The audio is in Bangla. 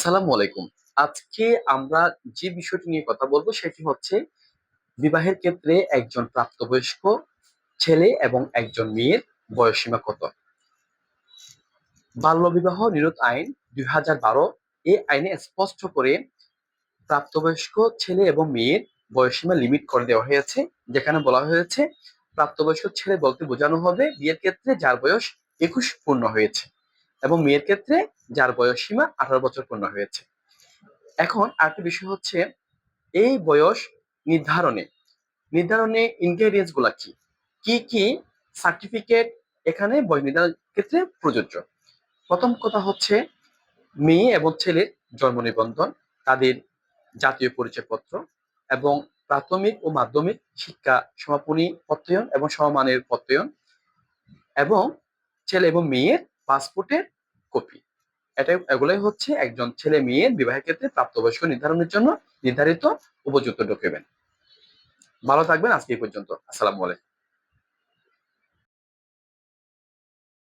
আসসালামু আলাইকুম। আজকে আমরা যে বিষয়টি নিয়ে কথা বলবো সেটি হচ্ছে বিবাহের ক্ষেত্রে একজন প্রাপ্তবয়স্ক ছেলে এবং একজন মেয়ের বয়সসীমা কত। বাল্যবিবাহ নিরোধ আইন 2012 এই আইনে স্পষ্ট করে প্রাপ্তবয়স্ক ছেলে এবং মেয়ের বয়সসীমা লিমিট করে দেওয়া হয়েছে, যেখানে বলা হয়েছে প্রাপ্তবয়স্ক ছেলে বলতে বোঝানো হবে বিয়ের ক্ষেত্রে যার বয়স 21 পূর্ণ হয়েছে এবং মেয়ের ক্ষেত্রে যার বয়স সীমা 18 বছর পূর্ণ হয়েছে। এখন আরেকটা বিষয় হচ্ছে এই বয়স নির্ধারণে নির্ধারণে ইনগ্রেডিয়েন্টস গুলা কি কি কি সার্টিফিকেট এখানে বয়স নির্ধারণের ক্ষেত্রে প্রযোজ্য। প্রথম কথা হচ্ছে মেয়ে এবং ছেলের জন্ম নিবন্ধন, তাদের জাতীয় পরিচয়পত্র এবং প্রাথমিক ও মাধ্যমিক শিক্ষা সমাপনী প্রত্যয়ন এবং সমমানের প্রত্যয়ন এবং ছেলে এবং মেয়ের পাসপোর্টের কপি। এগুলাই হচ্ছে একজন ছেলে মেয়ের বিবাহের ক্ষেত্রে প্রাপ্তবয়স্ক নির্ধারণের জন্য নির্ধারিত উপযুক্ত ডকুমেন্ট। ভালো থাকবেন, আজকে এই পর্যন্ত। আসসালামু আলাইকুম।